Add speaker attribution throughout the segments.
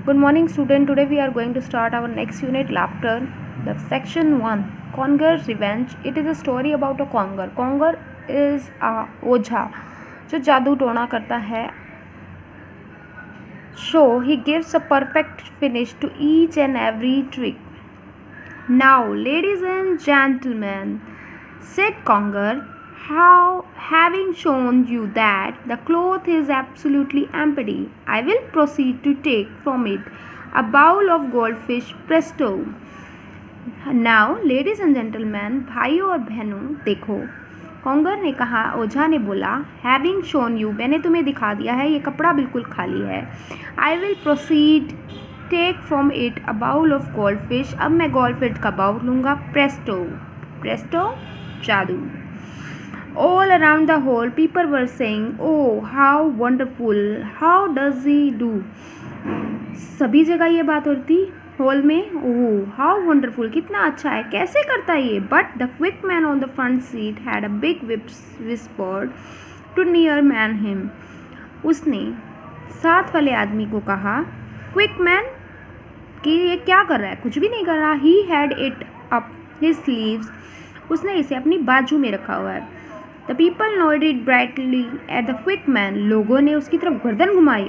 Speaker 1: Good morning, student. Today we are going to start our next unit, laughter. The section 1, Conger's Revenge. It is a story about a Conger. Conger is a ओझा जो जादू टोना करता है. So he gives a perfect finish to each and every trick. Now, ladies and gentlemen, said Conger, having shown you that the cloth is absolutely empty, I will proceed to take from it a bowl of goldfish presto. Now, ladies and gentlemen, भाइयों और बहनों, देखो. कॉन्गर ने कहा, ओझा ने बोला, having shown you, मैंने तुम्हें दिखा दिया है, ये कपड़ा बिल्कुल खाली है. I will proceed take from it a bowl of gold fish, अब मैं गोल्ड फिश का बाउल लूँगा. प्रेस्टो, प्रेस्टो जादू. All around the hall, people were saying, "Oh, how wonderful! How does he do?" सभी जगह ये बात हो रही थी हॉल में. ओह, how wonderful! कितना अच्छा है, कैसे करता है ये? But the quick man on the front seat had a big whisper to near man him. उसने साथ वाले आदमी को कहा, क्विक मैन, कि ये क्या कर रहा है? कुछ भी नहीं कर रहा. He had it up his sleeves. उसने इसे अपनी बाजू में रखा हुआ है. The people nodded brightly at the quick man. लोगों ने उसकी तरफ गर्दन घुमाई.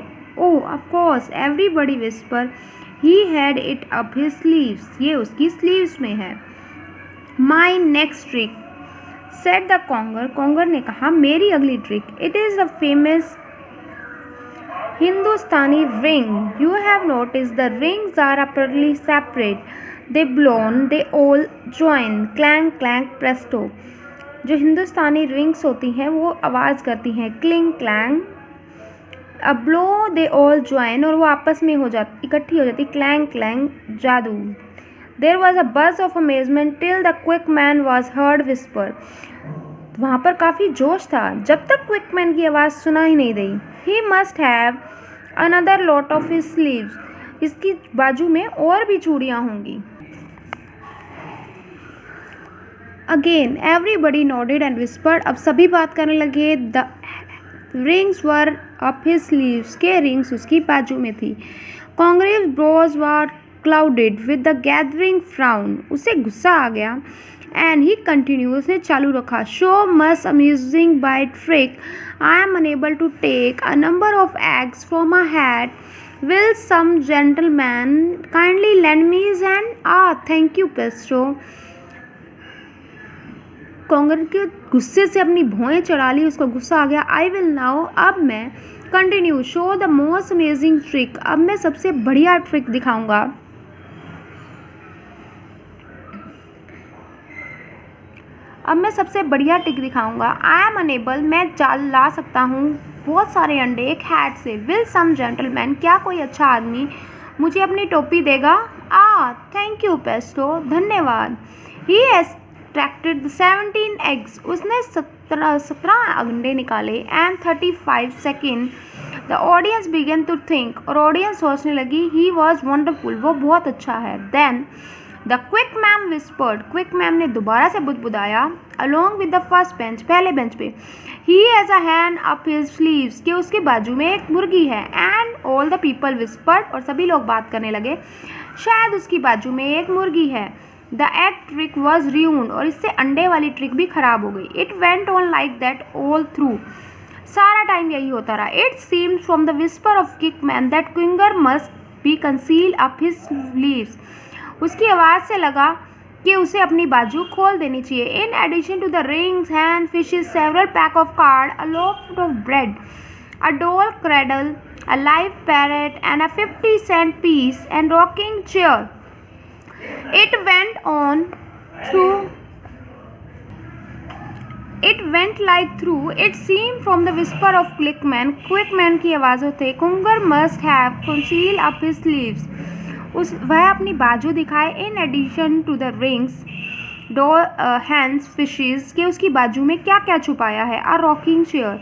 Speaker 1: Oh, of course, everybody whispered. He had it up his sleeves. ये उसकी sleeves में है. My next trick, said the Conger. Conger ने कहा, मेरी अगली trick. It is a famous Hindustani ring. You have noticed the rings are apparently separate. They blown, they all join. Clang, clang, presto. जो हिंदुस्तानी rings होती हैं वो आवाज़ करती हैं cling clang. A blow they all join, और वो आपस में इकट्ठी हो जाती. क्लैंग क्लैंग जादू. देयर वॉज अ बज of amazement till the quick man was heard whisper. वहाँ पर काफ़ी जोश था जब तक क्विक मैन की आवाज़ सुना ही नहीं दी. He must have another lot of his sleeves. इसकी बाजू में और भी चूड़ियाँ होंगी. Again, everybody nodded and whispered. अब सभी बात करने लगे. The rings were up his sleeves. के rings उसकी बाजू में थी. Conger's brows were clouded with the gathering frown. उसे गुस्सा आ गया. And he continued. उसने चालू रखा. So much amusing by trick. I am unable to take a number of eggs from a hat. Will some gentleman kindly lend me his hand? Ah, thank you, Pesto. कॉन्गर के गुस्से से अपनी भौएं चढ़ा ली. उसको गुस्सा आ गया. आई विल नाउ, अब मैं continue show the most amazing trick. अब मैं सबसे बढ़िया ट्रिक दिखाऊंगा. आई एम अनेबल, मैं चाल ला सकता हूँ बहुत सारे अंडे एक हैट से. विल सम जेंटलमैन, क्या कोई अच्छा आदमी मुझे अपनी टोपी देगा? आ, थैंक यू पेस्टो, धन्यवाद. ही extracted the 17 eggs. उसने 17 अंडे निकाले. And 35 seconds. The audience began to think. और ऑडियंस सोचने लगी, he was wonderful. वो बहुत अच्छा है. Then the quick man whispered. quick man ने दोबारा से बुदबुदाया. Along with the first bench, पहले बेंच पे. He has a hand up his sleeves. कि उसके बाजू में एक मुर्गी है. And all the people whispered. और सभी लोग बात करने लगे, शायद उसकी बाजू में एक मुर्गी है. The egg trick was ruined. और इससे अंडे वाली ट्रिक भी खराब हो गई. It went on like that all through. सारा टाइम यही होता रहा. It seemed from the whisper of Kickman that Conger must be concealed up his sleeves. उसकी आवाज़ से लगा कि उसे अपनी बाजू खोल देनी चाहिए. In addition to the rings, hand, fishes, several pack of cards, a loaf of bread, a doll cradle, a live parrot, and a 50-cent piece and rocking chair. It went on through. It went like through. It seemed from the whisper of Quickman. Quickman की आवाज़ों थे. Conger must have concealed up his sleeves. वह अपनी बाजू दिखाए. In addition to the rings, hands, fishes, के उसकी बाजू में क्या क्या छुपाया है? A rocking chair.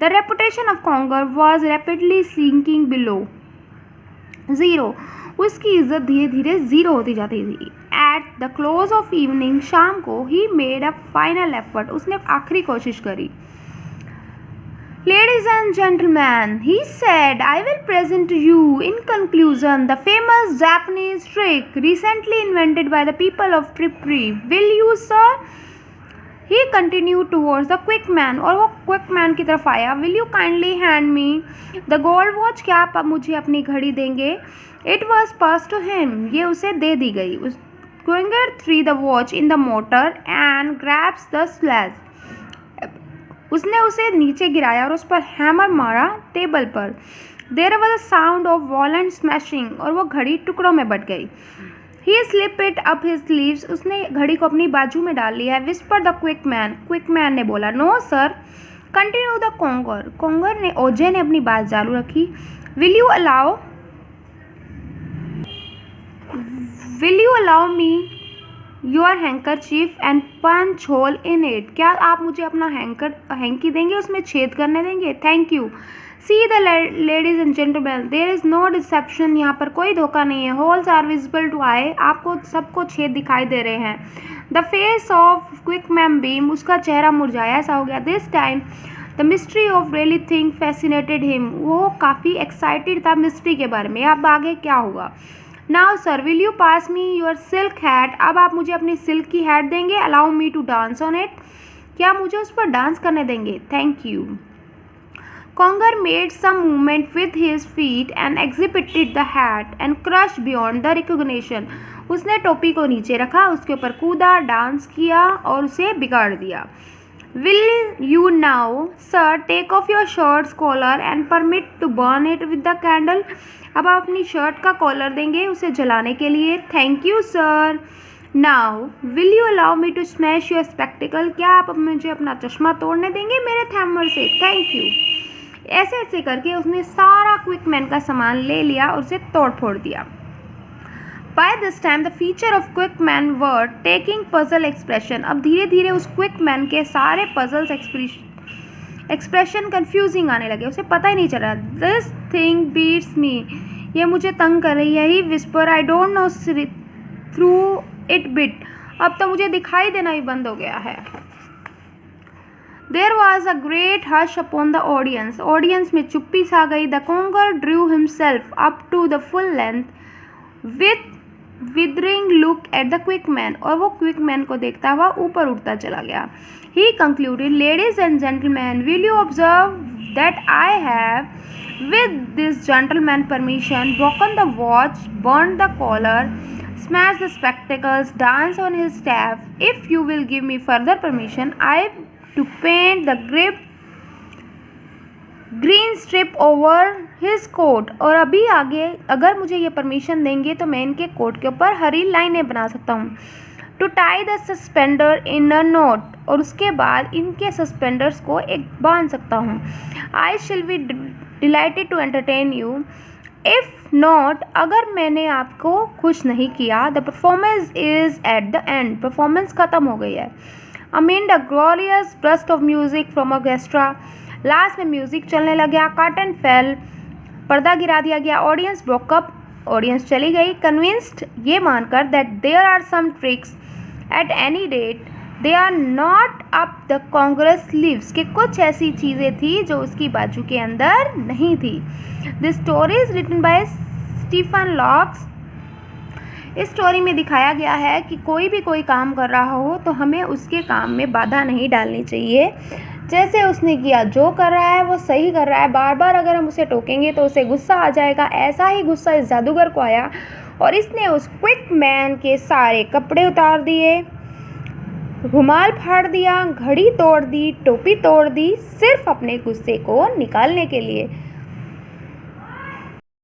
Speaker 1: The reputation of Conger was rapidly sinking below zero. उसकी इज्जत धीरे धीरे ज़ीरो होती जाती थी. At the close of evening, शाम को, he made a final effort. उसने आखिरी कोशिश करी. Ladies and gentlemen, he said, I will present to you in conclusion the famous Japanese trick recently invented by the people of Tripoli. Will you, sir? He continued towards the quick man और वो quick man की तरफ आया. Will you kindly hand me the gold watch? क्या आप मुझे अपनी घड़ी देंगे? It was passed to him. ये उसे दे दी गई. Quinger threw the watch in the motor and grabs the slash. उसने उसे नीचे गिराया और उस पर हैमर मारा टेबल पर. There was a sound of violent smashing और वो घड़ी टुकड़ों में बट गई. He slipped it up his sleeves. उसने घड़ी को अपनी बाजू में डाल लिया. Whispered the quick man. Quick man ने बोला, No sir. Continue the conger. कोंगर ने ओजे ने अपनी बात चालू रखी. Will you allow me your handkerchief and punch hole in it? क्या आप मुझे अपना हैंकी देंगे, उसमें छेद करने देंगे? Thank you. See the ladies and gentlemen, there is no deception. यहाँ पर कोई धोखा नहीं है. Holes are visible to eye. आपको सबको छेद दिखाई दे रहे हैं. The face of quick man beam. उसका चेहरा मुरझाया ऐसा हो गया. This time the mystery of really thing fascinated him. वो काफ़ी excited था मिस्ट्री के बारे में. अब आगे क्या होगा? Now sir, will you pass me your silk hat? अब आप मुझे अपनी सिल्क की हैट देंगे. Allow me to dance on it. क्या मुझे उस पर डांस करने देंगे? Thank you. Conger made some movement with his feet and exhibited the hat and crushed beyond the recognition. उसने टोपी को नीचे रखा, उसके ऊपर कूदा, डांस किया और उसे बिगाड़ दिया. Will you now, sir, take off your shirt's collar and permit to burn it with the candle? अब आप अपनी शर्ट का कॉलर देंगे उसे जलाने के लिए. Thank you, sir. Now, will you allow me to smash your spectacle? क्या आप मुझे अपना चश्मा तोड़ने देंगे मेरे हैमर से? Thank you. ऐसे ऐसे करके उसने सारा क्विक मैन का सामान ले लिया और उसे तोड़ फोड़ दिया. By this time, the feature of quick man were taking puzzle expression. अब धीरे धीरे उस क्विक मैन के सारे puzzles एक्सप्रेशन कंफ्यूजिंग आने लगे. उसे पता ही नहीं चला. This thing beats me. ये मुझे तंग कर रही है. He whispered, I don't know through it bit. अब तो मुझे दिखाई देना ही बंद हो गया है. There was a great hush upon the audience. Audience में चुप्पी छा गई. The conger drew himself up to the full length with withering look at the quick man. और वो क्विक मैन को देखता हुआ ऊपर उठता चला गया. He concluded, Ladies and gentlemen, will you observe that I have, with this gentleman's permission, broken the watch, burned the collar, smashed the spectacles, danced on his staff. If you will give me further permission, I to paint the green strip over his coat. और अभी आगे अगर मुझे ये permission देंगे तो मैं इनके कोट के ऊपर हरी लाइनें बना सकता हूँ. To tie the suspender in a knot. और उसके बाद इनके सस्पेंडर्स को एक बांध सकता हूँ. I shall be delighted to entertain you. If not, अगर मैंने आपको खुश नहीं किया, the performance is at the end. Performance ख़त्म हो गई है. Amid the glorious burst of music from orchestra. Last में म्यूजिक चलने लग गया. Curtain fell. पर्दा गिरा दिया गया. Audience broke up. ऑडियंस चली गई. कन्विंस्ड, ये मानकर that there are some tricks at any rate they are not up the congress lives. कि कुछ ऐसी चीज़ें थी जो उसकी बाजू के अंदर नहीं थी. This story is written by Stephen Leacock. इस स्टोरी में दिखाया गया है कि कोई भी कोई काम कर रहा हो तो हमें उसके काम में बाधा नहीं डालनी चाहिए. जैसे उसने किया, जो कर रहा है वो सही कर रहा है. बार बार अगर हम उसे टोकेंगे तो उसे गुस्सा आ जाएगा. ऐसा ही गुस्सा इस जादूगर को आया और इसने उस क्विक मैन के सारे कपड़े उतार दिए, रुमाल फाड़ दिया, घड़ी तोड़ दी, टोपी तोड़ दी, सिर्फ अपने गुस्से को निकालने के लिए.